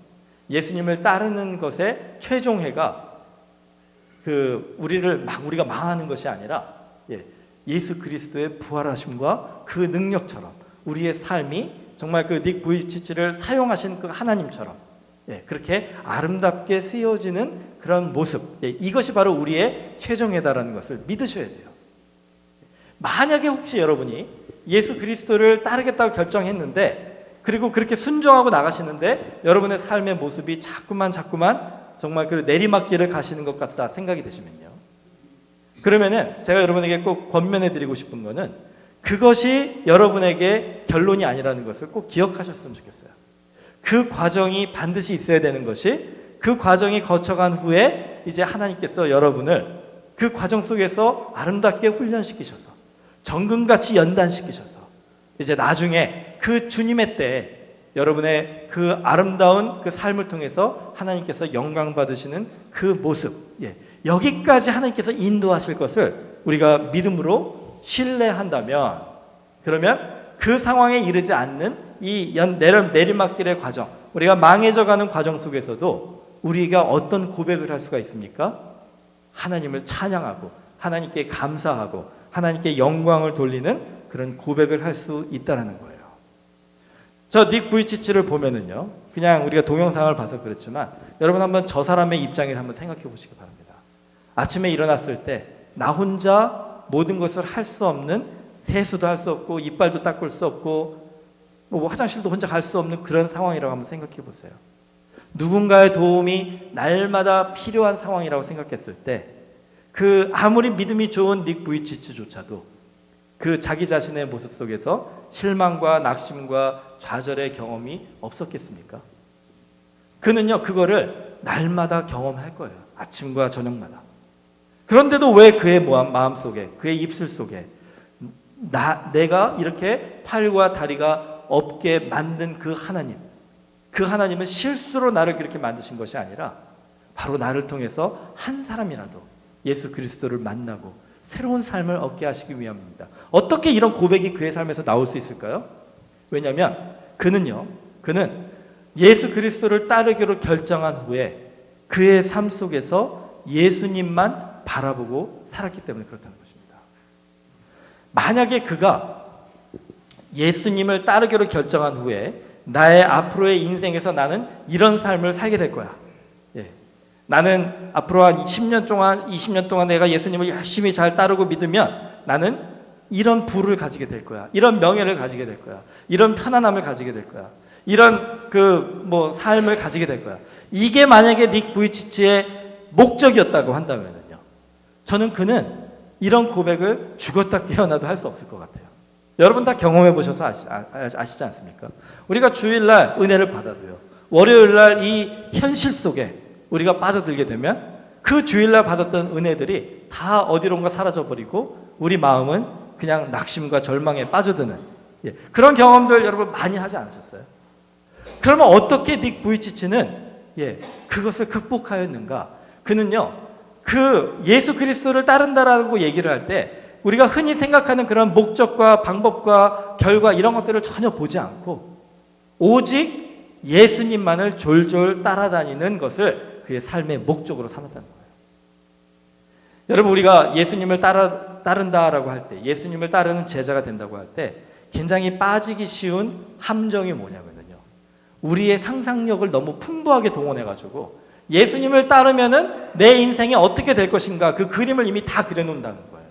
예수님을 따르는 것의 최종회가 우리가 망하는 것이 아니라 예수 그리스도의 부활하심과 그 능력처럼 우리의 삶이 정말 그 닉 부이치치를 사용하신 그 하나님처럼 그렇게 아름답게 쓰여지는 그런 모습, 이것이 바로 우리의 최종회다라는 것을 믿으셔야 돼요. 만약에 혹시 여러분이 예수 그리스도를 따르겠다고 결정했는데, 그리고 그렇게 순종하고 나가시는데 여러분의 삶의 모습이 자꾸만 정말 그 내리막길을 가시는 것 같다 생각이 되시면요, 그러면은 제가 여러분에게 꼭 권면해 드리고 싶은 거는 그것이 여러분에게 결론이 아니라는 것을 꼭 기억하셨으면 좋겠어요. 그 과정이 반드시 있어야 되는 것이, 그 과정이 거쳐간 후에 이제 하나님께서 여러분을 그 과정 속에서 아름답게 훈련시키셔서 정금같이 연단시키셔서 이제 나중에 그 주님의 때에 여러분의 그 아름다운 그 삶을 통해서 하나님께서 영광 받으시는 그 모습, 여기까지 하나님께서 인도하실 것을 우리가 믿음으로 신뢰한다면, 그러면 그 상황에 이르지 않는 이 내리막길의 과정, 우리가 망해져가는 과정 속에서도 우리가 어떤 고백을 할 수가 있습니까? 하나님을 찬양하고 하나님께 감사하고 하나님께 영광을 돌리는 그런 고백을 할 수 있다는 거예요. 저 닉 부이치치를 보면은요, 그냥 우리가 동영상을 봐서 그렇지만 여러분 한번 저 사람의 입장에서 한번 생각해 보시기 바랍니다. 아침에 일어났을 때 나 혼자 모든 것을 할 수 없는, 세수도 할 수 없고 이빨도 닦을 수 없고 화장실도 혼자 갈 수 없는 그런 상황이라고 한번 생각해 보세요. 누군가의 도움이 날마다 필요한 상황이라고 생각했을 때 그 아무리 믿음이 좋은 닉 부이치치조차도 그 자기 자신의 모습 속에서 실망과 낙심과 좌절의 경험이 없었겠습니까? 그는요, 그거를 날마다 경험할 거예요. 아침과 저녁마다. 그런데도 왜 그의 마음속에, 그의 입술 속에 내가 이렇게 팔과 다리가 없게 만든 그 하나님은 실수로 나를 그렇게 만드신 것이 아니라 바로 나를 통해서 한 사람이라도 예수 그리스도를 만나고 새로운 삶을 얻게 하시기 위함입니다. 어떻게 이런 고백이 그의 삶에서 나올 수 있을까요? 왜냐하면 그는 예수 그리스도를 따르기로 결정한 후에 그의 삶 속에서 예수님만 바라보고 살았기 때문에 그렇다는 것입니다. 만약에 그가 예수님을 따르기로 결정한 후에 나의 앞으로의 인생에서 나는 이런 삶을 살게 될 거야. 나는 앞으로 한 10년 동안, 20년 동안 내가 예수님을 열심히 잘 따르고 믿으면 나는 이런 부를 가지게 될 거야. 이런 명예를 가지게 될 거야. 이런 편안함을 가지게 될 거야. 이런 삶을 가지게 될 거야. 이게 만약에 닉 부이치치의 목적이었다고 한다면요. 저는 그는 이런 고백을 죽었다 깨어나도 할 수 없을 것 같아요. 여러분 다 경험해 보셔서 아시지 않습니까? 우리가 주일날 은혜를 받아도요. 월요일날 이 현실 속에 우리가 빠져들게 되면 그 주일날 받았던 은혜들이 다 어디론가 사라져버리고 우리 마음은 그냥 낙심과 절망에 빠져드는 그런 경험들 여러분 많이 하지 않으셨어요? 그러면 어떻게 닉 부이치치는 그것을 극복하였는가? 그는요, 그 예수 그리스도를 따른다라고 얘기를 할 때 우리가 흔히 생각하는 그런 목적과 방법과 결과 이런 것들을 전혀 보지 않고 오직 예수님만을 졸졸 따라다니는 것을 그의 삶의 목적으로 삼았다는 거예요. 여러분 우리가 예수님을 따른다라고 할 때, 예수님을 따르는 제자가 된다고 할 때 굉장히 빠지기 쉬운 함정이 뭐냐면요, 우리의 상상력을 너무 풍부하게 동원해가지고 예수님을 따르면은 내 인생이 어떻게 될 것인가 그 그림을 이미 다 그려놓는다는 거예요.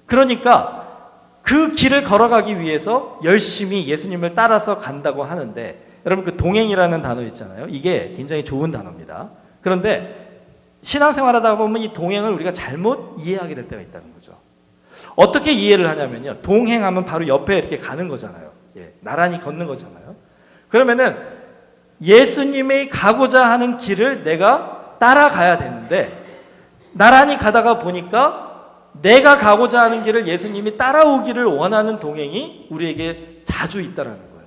그러니까 그 길을 걸어가기 위해서 열심히 예수님을 따라서 간다고 하는데, 여러분 그 동행이라는 단어 있잖아요. 이게 굉장히 좋은 단어입니다. 그런데 신앙생활하다 보면 이 동행을 우리가 잘못 이해하게 될 때가 있다는 거죠. 어떻게 이해를 하냐면요, 동행하면 바로 옆에 이렇게 가는 거잖아요. 나란히 걷는 거잖아요. 그러면은 예수님이 가고자 하는 길을 내가 따라가야 되는데, 나란히 가다가 보니까 내가 가고자 하는 길을 예수님이 따라오기를 원하는 동행이 우리에게 자주 있다라는 거예요.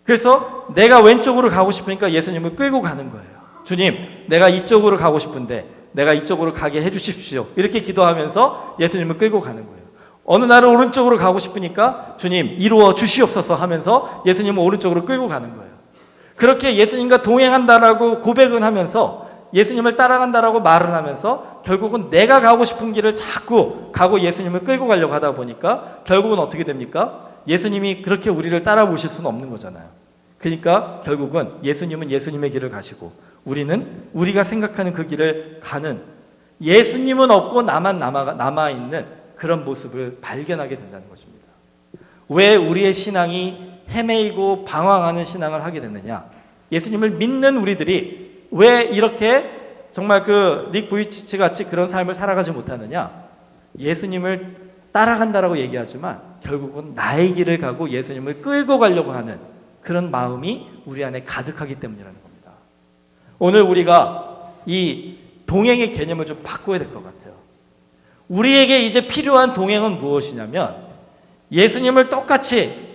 그래서 내가 왼쪽으로 가고 싶으니까 예수님을 끌고 가는 거예요. 주님, 내가 이쪽으로 가고 싶은데 내가 이쪽으로 가게 해주십시오. 이렇게 기도하면서 예수님을 끌고 가는 거예요. 어느 날은 오른쪽으로 가고 싶으니까 주님 이루어 주시옵소서 하면서 예수님을 오른쪽으로 끌고 가는 거예요. 그렇게 예수님과 동행한다라고 고백은 하면서 예수님을 따라간다라고 말을 하면서 결국은 내가 가고 싶은 길을 자꾸 가고 예수님을 끌고 가려고 하다 보니까 결국은 어떻게 됩니까? 예수님이 그렇게 우리를 따라오실 수는 없는 거잖아요. 그러니까 결국은 예수님은 예수님의 길을 가시고 우리는 우리가 생각하는 그 길을 가는, 예수님은 없고 나만 남아있는 그런 모습을 발견하게 된다는 것입니다. 왜 우리의 신앙이 헤매이고 방황하는 신앙을 하게 됐느냐? 예수님을 믿는 우리들이 왜 이렇게 정말 그 닉 부이치치 같이 그런 삶을 살아가지 못하느냐? 예수님을 따라간다라고 얘기하지만 결국은 나의 길을 가고 예수님을 끌고 가려고 하는 그런 마음이 우리 안에 가득하기 때문이라는 겁니다. 오늘 우리가 이 동행의 개념을 좀 바꿔야 될 것 같아요. 우리에게 이제 필요한 동행은 무엇이냐면, 예수님을 똑같은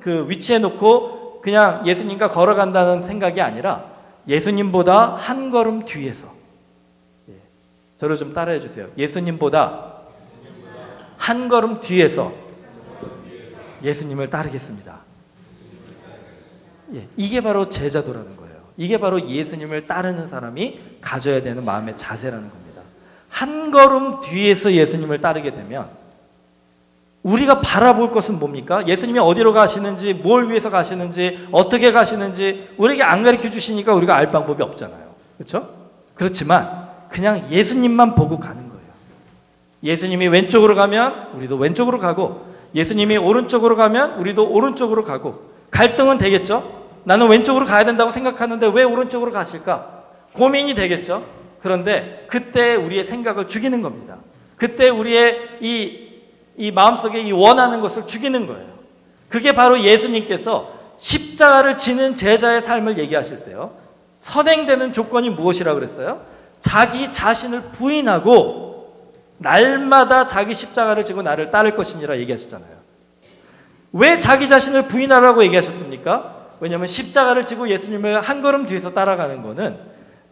그 위치에 놓고 그냥 예수님과 걸어간다는 생각이 아니라 예수님보다 한 걸음 뒤에서, 저를 좀 따라해 주세요. 예수님보다 한 걸음 뒤에서 예수님을 따르겠습니다. 이게 바로 제자도라는 거예요. 이게 바로 예수님을 따르는 사람이 가져야 되는 마음의 자세라는 겁니다. 한 걸음 뒤에서 예수님을 따르게 되면 우리가 바라볼 것은 뭡니까? 예수님이 어디로 가시는지, 뭘 위해서 가시는지, 어떻게 가시는지 우리에게 안 가르쳐 주시니까 우리가 알 방법이 없잖아요. 그렇죠? 그렇지만 그냥 예수님만 보고 가는 거예요. 예수님이 왼쪽으로 가면 우리도 왼쪽으로 가고, 예수님이 오른쪽으로 가면 우리도 오른쪽으로 가고, 갈등은 되겠죠? 나는 왼쪽으로 가야 된다고 생각하는데 왜 오른쪽으로 가실까? 고민이 되겠죠? 그런데 그때 우리의 생각을 죽이는 겁니다. 그때 우리의 이 마음속에 이 원하는 것을 죽이는 거예요. 그게 바로 예수님께서 십자가를 지는 제자의 삶을 얘기하실 때요, 선행되는 조건이 무엇이라고 그랬어요? 자기 자신을 부인하고 날마다 자기 십자가를 지고 나를 따를 것이니라 얘기하셨잖아요. 왜 자기 자신을 부인하라고 얘기하셨습니까? 왜냐하면 십자가를 지고 예수님을 한 걸음 뒤에서 따라가는 거는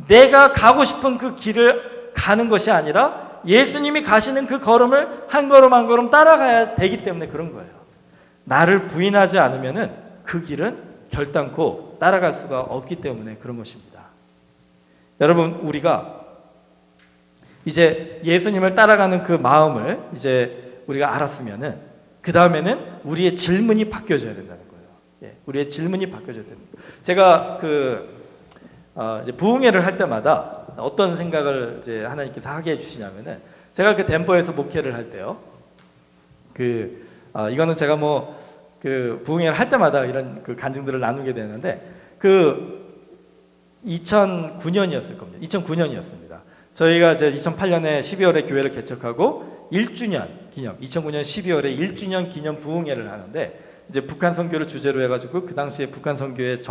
내가 가고 싶은 그 길을 가는 것이 아니라 예수님이 가시는 그 걸음을 한 걸음 한 걸음 따라가야 되기 때문에 그런 거예요. 나를 부인하지 않으면은 그 길은 결단코 따라갈 수가 없기 때문에 그런 것입니다. 여러분, 우리가 이제 예수님을 따라가는 그 마음을 이제 우리가 알았으면은 그 다음에는 우리의 질문이 바뀌어져야 된다는 거예요. 예, 우리의 질문이 바뀌어져야 됩니다. 제가 이제 부흥회를 할 때마다 어떤 생각을 이제 하나님께서 하게 해주시냐면은 제가 그 덴버에서 목회를 할 때요. 이거는 제가 부흥회를 할 때마다 이런 그 간증들을 나누게 되는데 2009년이었을 겁니다. 2009년이었습니다. 저희가 이제 2008년에 12월에 교회를 개척하고 1주년 기념, 2009년 12월에 1주년 기념 부흥회를 하는데 이제 북한 선교를 주제로 해가지고 그 당시에 북한 선교의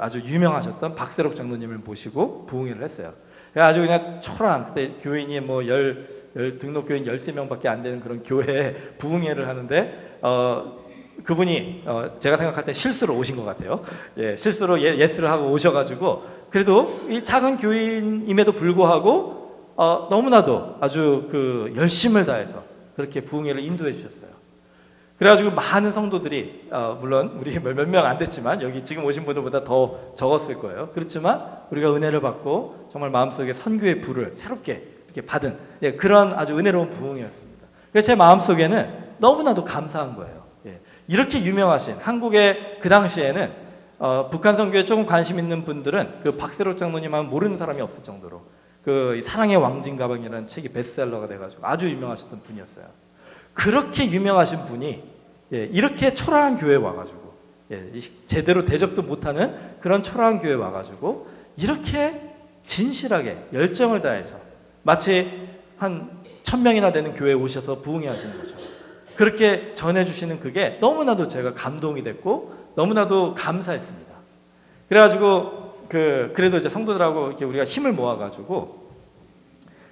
아주 유명하셨던 박세록 장로님을 모시고 부흥회를 했어요. 아주 그냥 초라한 그때 교인이 등록 교인 13명밖에 안 되는 그런 교회에 부흥회를 하는데 그분이 제가 생각할 때 실수로 오신 것 같아요. 예, 실수로 예스를 하고 오셔가지고 그래도 이 작은 교인임에도 불구하고 너무나도 아주 열심을 다해서 그렇게 부흥회를 인도해 주셨어요. 그래가지고 많은 성도들이 물론 우리 몇 명 안 됐지만 여기 지금 오신 분들보다 더 적었을 거예요. 그렇지만 우리가 은혜를 받고 정말 마음속에 선교의 불을 새롭게 이렇게 받은 그런 아주 은혜로운 부흥회였습니다. 그래서 제 마음속에는 너무나도 감사한 거예요. 이렇게 유명하신 한국의 그 당시에는 북한 선교에 조금 관심 있는 분들은 그 박세록 장로님 하면 모르는 사람이 없을 정도로 그 사랑의 왕진 가방이라는 책이 베스트셀러가 돼가지고 아주 유명하셨던 분이었어요. 그렇게 유명하신 분이 이렇게 초라한 교회에 와가지고 제대로 대접도 못하는 그런 초라한 교회에 와가지고 이렇게 진실하게 열정을 다해서 마치 한 1000명이나 되는 교회에 오셔서 부흥회 하시는 거죠. 그렇게 전해주시는 그게 너무나도 제가 감동이 됐고 너무나도 감사했습니다. 그래가지고 그래도 이제 성도들하고 이렇게 우리가 힘을 모아가지고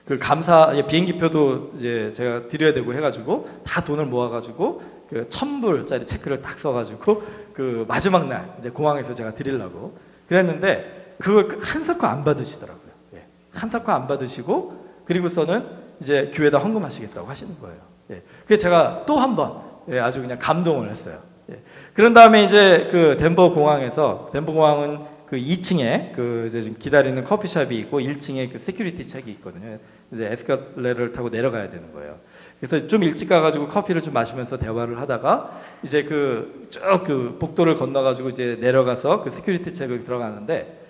그 감사 비행기표도 이제 제가 드려야 되고 해가지고 다 돈을 모아가지고 그 1000불짜리 체크를 딱 써가지고 그 마지막 날 이제 공항에서 제가 드리려고 그랬는데 그걸 한사코 안 받으시더라고요. 한사코 안 받으시고 그리고서는 이제 교회에다 헌금하시겠다고 하시는 거예요. 그래서 제가 또 한 번 아주 그냥 감동을 했어요. 그런 다음에 이제 그 덴버 공항은 그 2층에 그 이제 지금 기다리는 커피숍이 있고 1층에 그 세큐리티 책이 있거든요. 이제 에스컬레이터를 타고 내려가야 되는 거예요. 그래서 좀 일찍 가가지고 커피를 좀 마시면서 대화를 하다가 이제 쭉 복도를 건너가지고 이제 내려가서 그 세큐리티 책을 들어가는데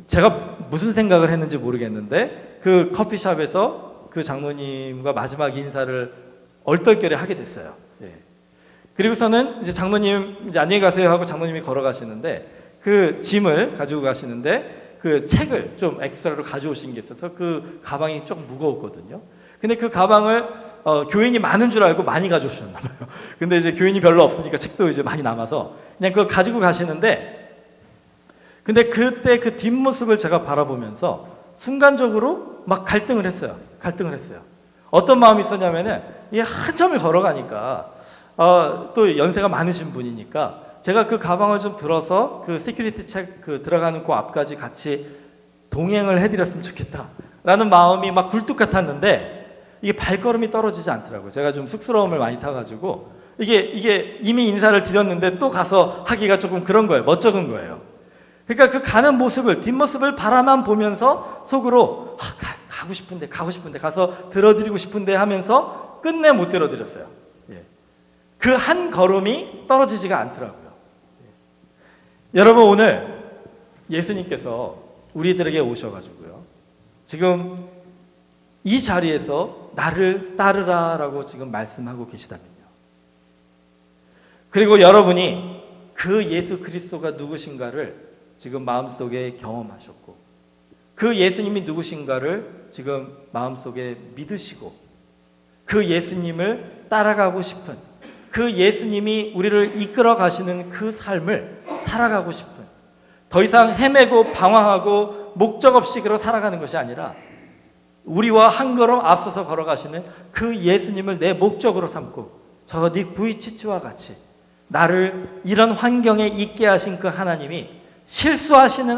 제가 무슨 생각을 했는지 모르겠는데 그 커피숍에서 그 장로님과 마지막 인사를 얼떨결에 하게 됐어요. 그리고서는 이제 장로님 이제 안녕히 가세요 하고 장로님이 걸어가시는데 그 짐을 가지고 가시는데 그 책을 좀 엑스트라로 가져오신 게 있어서 그 가방이 조금 무거웠거든요. 근데 그 가방을 교인이 많은 줄 알고 많이 가져오셨나 봐요. 근데 이제 교인이 별로 없으니까 책도 이제 많이 남아서 그냥 그걸 가지고 가시는데 근데 그때 그 뒷모습을 제가 바라보면서 순간적으로 막 갈등을 했어요. 어떤 마음이 있었냐면은 이 한참을 걸어가니까 또 연세가 많으신 분이니까 제가 그 가방을 좀 들어서 그 세큐리티 책 들어가는 그 앞까지 같이 동행을 해드렸으면 좋겠다라는 마음이 막 굴뚝 같았는데 이게 발걸음이 떨어지지 않더라고요. 제가 좀 쑥스러움을 많이 타가지고 이게 이미 인사를 드렸는데 또 가서 하기가 조금 그런 거예요. 멋쩍은 거예요. 그러니까 그 가는 모습을 뒷모습을 바라만 보면서 속으로 가고 싶은데 가서 들어드리고 싶은데 하면서 끝내 못 들어드렸어요. 그 한 걸음이 떨어지지가 않더라고요. 여러분 오늘 예수님께서 우리들에게 오셔가지고요. 지금 이 자리에서 나를 따르라라고 지금 말씀하고 계시다면요. 그리고 여러분이 그 예수 그리스도가 누구신가를 지금 마음속에 경험하셨고 그 예수님이 누구신가를 지금 마음속에 믿으시고 그 예수님을 따라가고 싶은 그 예수님이 우리를 이끌어 가시는 그 삶을 살아가고 싶은 더 이상 헤매고 방황하고 목적 없이 그러 살아가는 것이 아니라 우리와 한 걸음 앞서서 걸어가시는 그 예수님을 내 목적으로 삼고 저 닉 부이치치와 같이 나를 이런 환경에 있게 하신 그 하나님이 실수하시는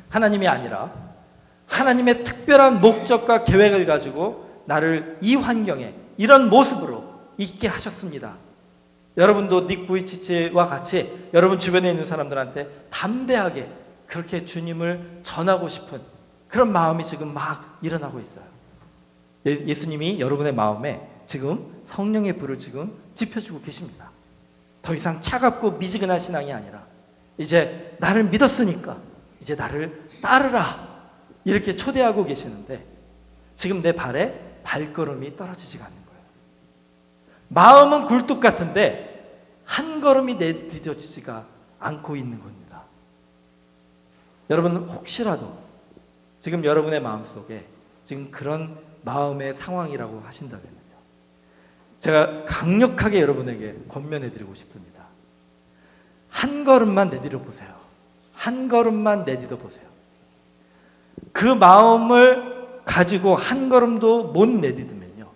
하나님이 아니라 하나님의 특별한 목적과 계획을 가지고 나를 이 환경에 이런 모습으로 있게 하셨습니다. 여러분도 닉 부이치치와 같이 여러분 주변에 있는 사람들한테 담대하게 그렇게 주님을 전하고 싶은 그런 마음이 지금 막 일어나고 있어요. 예수님이 여러분의 마음에 지금 성령의 불을 지금 지펴주고 계십니다. 더 이상 차갑고 미지근한 신앙이 아니라 이제 나를 믿었으니까 이제 나를 따르라 이렇게 초대하고 계시는데 지금 내 발에 발걸음이 떨어지지가 않는 거예요. 마음은 굴뚝 같은데 한 걸음이 내디뎌지지가 않고 있는 겁니다. 여러분 혹시라도 지금 여러분의 마음속에 지금 그런 마음의 상황이라고 하신다면요, 제가 강력하게 여러분에게 권면해드리고 싶습니다. 한 걸음만 내디뎌 보세요. 한 걸음만 내디뎌 보세요. 그 마음을 가지고 한 걸음도 못 내디디면요,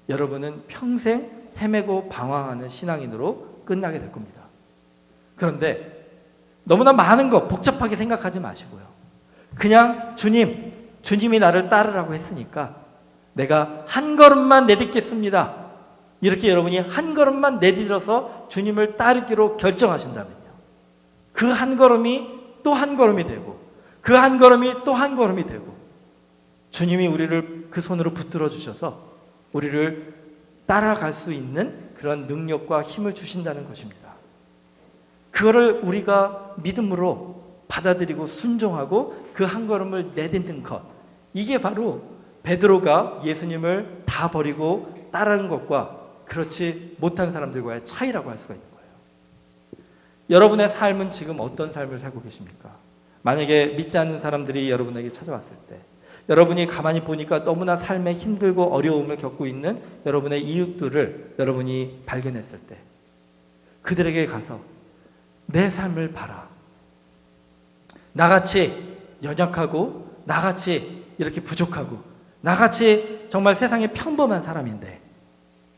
여러분은 평생 헤매고 방황하는 신앙인으로 끝나게 될 겁니다. 그런데 너무나 많은 거 복잡하게 생각하지 마시고요, 그냥 주님이 나를 따르라고 했으니까 내가 한 걸음만 내딛겠습니다. 이렇게 여러분이 한 걸음만 내딛어서 주님을 따르기로 결정하신다면요, 그 한 걸음이 또 한 걸음이 되고 그 한 걸음이 또 한 걸음이 되고 주님이 우리를 그 손으로 붙들어 주셔서 우리를 따라갈 수 있는 그런 능력과 힘을 주신다는 것입니다. 그거를 우리가 믿음으로 받아들이고 순종하고 그 한 걸음을 내딛는 것, 이게 바로 베드로가 예수님을 다 버리고 따르는 것과 그렇지 못한 사람들과의 차이라고 할 수가 있는 거예요. 여러분의 삶은 지금 어떤 삶을 살고 계십니까? 만약에 믿지 않는 사람들이 여러분에게 찾아왔을 때, 여러분이 가만히 보니까 너무나 삶에 힘들고 어려움을 겪고 있는 여러분의 이웃들을 여러분이 발견했을 때, 그들에게 가서 내 삶을 봐라, 나같이 연약하고 나같이 이렇게 부족하고 나같이 정말 세상에 평범한 사람인데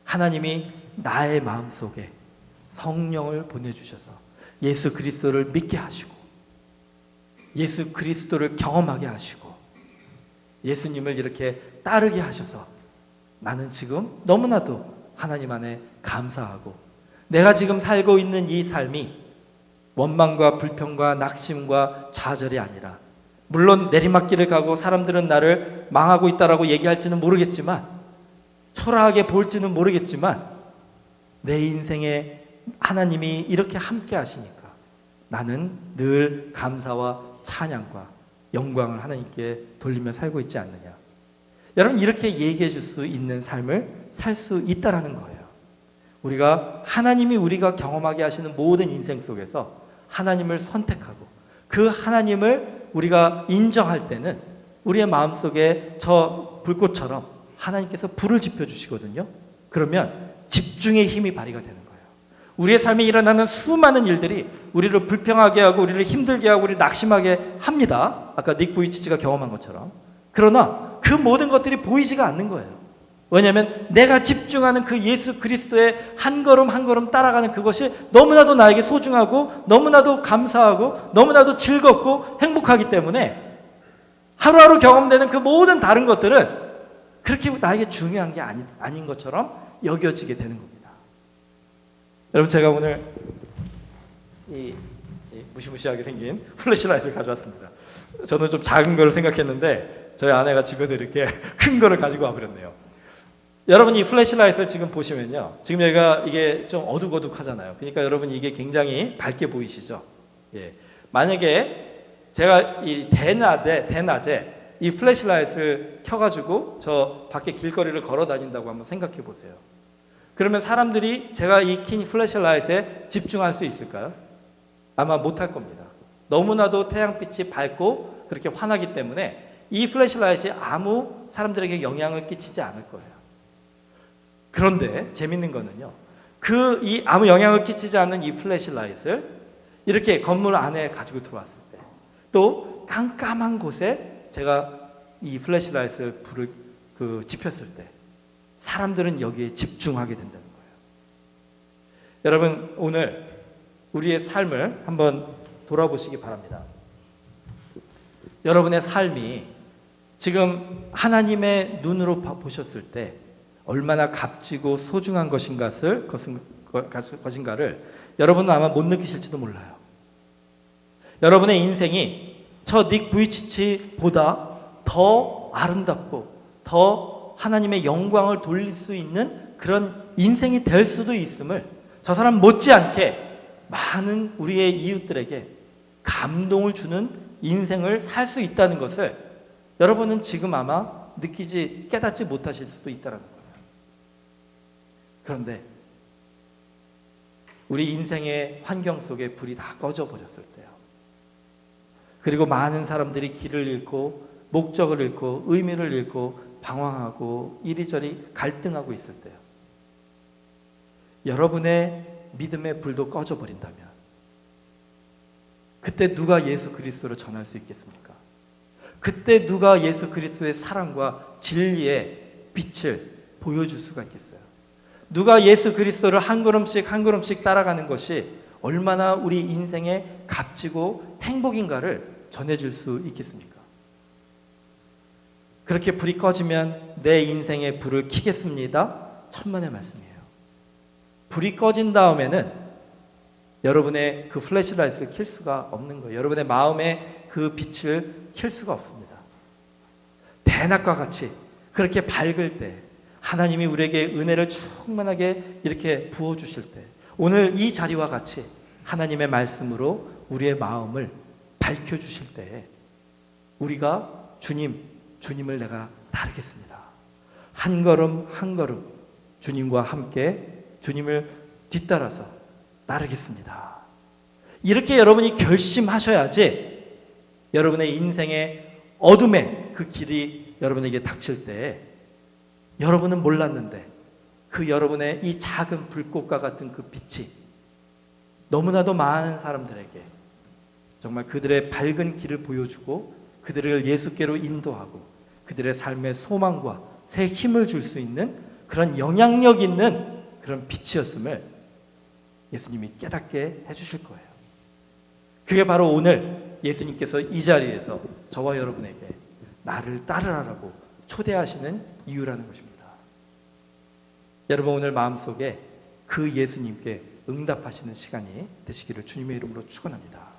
하나님이 나의 마음속에 성령을 보내주셔서 예수 그리스도를 믿게 하시고 예수 그리스도를 경험하게 하시고 예수님을 이렇게 따르게 하셔서 나는 지금 너무나도 하나님 안에 감사하고 내가 지금 살고 있는 이 삶이 원망과 불평과 낙심과 좌절이 아니라, 물론 내리막길을 가고 사람들은 나를 망하고 있다라고 얘기할지는 모르겠지만, 초라하게 볼지는 모르겠지만, 내 인생에 하나님이 이렇게 함께 하시니까 나는 늘 감사와 찬양과 영광을 하나님께 돌리며 살고 있지 않느냐. 여러분, 이렇게 얘기해 줄 수 있는 삶을 살 수 있다라는 거예요. 하나님이 우리가 경험하게 하시는 모든 인생 속에서 하나님을 선택하고 그 하나님을 우리가 인정할 때는 우리의 마음속에 저 불꽃처럼 하나님께서 불을 지펴주시거든요. 그러면 집중의 힘이 발휘가 되는 거예요. 우리의 삶에 일어나는 수많은 일들이 우리를 불평하게 하고 우리를 힘들게 하고 우리를 낙심하게 합니다. 아까 닉 부이치치가 경험한 것처럼. 그러나 그 모든 것들이 보이지가 않는 거예요. 왜냐하면 내가 집중하는 그 예수 그리스도의 한 걸음 한 걸음 따라가는 그것이 너무나도 나에게 소중하고 너무나도 감사하고 너무나도 즐겁고 행복하기 때문에 하루하루 경험되는 그 모든 다른 것들은 그렇게 나에게 중요한 게 아닌 것처럼 여겨지게 되는 겁니다. 여러분, 제가 오늘 이 무시무시하게 생긴 플래시라이트를 가져왔습니다. 저는 좀 작은 걸 생각했는데 저희 아내가 집에서 이렇게 큰 거를 가지고 와버렸네요. 여러분, 이 플래시라이트를 지금 보시면요, 지금 여기가 이게 좀 어둑어둑하잖아요. 그러니까 여러분 이게 굉장히 밝게 보이시죠? 예. 만약에 제가 이 대낮에 이 플래시라이트를 켜가지고 저 밖에 길거리를 걸어 다닌다고 한번 생각해 보세요. 그러면 사람들이 제가 이 킨 플래시라이트에 집중할 수 있을까요? 아마 못할 겁니다. 너무나도 태양빛이 밝고 그렇게 환하기 때문에 이 플래시라이트이 아무 사람들에게 영향을 끼치지 않을 거예요. 그런데 재밌는 거는요, 아무 영향을 끼치지 않는 이 플래시라이트를 이렇게 건물 안에 가지고 들어왔을 때, 또 깜깜한 곳에 제가 이 플래시라이트를 불을 지폈을 때 사람들은 여기에 집중하게 된다는 거예요. 여러분, 오늘 우리의 삶을 한번 돌아보시기 바랍니다. 여러분의 삶이 지금 하나님의 눈으로 보셨을 때 얼마나 값지고 소중한 것인가를 여러분은 아마 못 느끼실지도 몰라요. 여러분의 인생이 저 닉 부이치치보다 더 아름답고 더 하나님의 영광을 돌릴 수 있는 그런 인생이 될 수도 있음을, 저 사람 못지않게 많은 우리의 이웃들에게 감동을 주는 인생을 살 수 있다는 것을 여러분은 지금 아마 깨닫지 못하실 수도 있다는 거예요. 그런데 우리 인생의 환경 속에 불이 다 꺼져 버렸을 때요, 그리고 많은 사람들이 길을 잃고 목적을 잃고 의미를 잃고 방황하고 이리저리 갈등하고 있을 때요, 여러분의 믿음의 불도 꺼져 버린다면 그때 누가 예수 그리스도를 전할 수 있겠습니까? 그때 누가 예수 그리스도의 사랑과 진리의 빛을 보여줄 수가 있겠어요? 누가 예수 그리스도를 한 걸음씩 한 걸음씩 따라가는 것이 얼마나 우리 인생의 값지고 행복인가를 전해줄 수 있겠습니까? 그렇게 불이 꺼지면 내 인생의 불을 켜겠습니다. 천만의 말씀이에요. 불이 꺼진 다음에는 여러분의 그 플래시라이트를 켤 수가 없는 거예요. 여러분의 마음의 그 빛을 켤 수가 없습니다. 대낮과 같이 그렇게 밝을 때, 하나님이 우리에게 은혜를 충만하게 이렇게 부어주실 때, 오늘 이 자리와 같이 하나님의 말씀으로 우리의 마음을 밝혀주실 때 우리가 주님을 내가 따르겠습니다. 한 걸음 한 걸음 주님과 함께 주님을 뒤따라서 따르겠습니다. 이렇게 여러분이 결심하셔야지 여러분의 인생의 어둠의 그 길이 여러분에게 닥칠 때 여러분은 몰랐는데 그 여러분의 이 작은 불꽃과 같은 그 빛이 너무나도 많은 사람들에게 정말 그들의 밝은 길을 보여주고 그들을 예수께로 인도하고 그들의 삶의 소망과 새 힘을 줄 수 있는 그런 영향력 있는 그런 빛이었음을 예수님이 깨닫게 해주실 거예요. 그게 바로 오늘 예수님께서 이 자리에서 저와 여러분에게 나를 따르라고 초대하시는 이유라는 것입니다. 여러분, 오늘 마음속에 그 예수님께 응답하시는 시간이 되시기를 주님의 이름으로 축원합니다.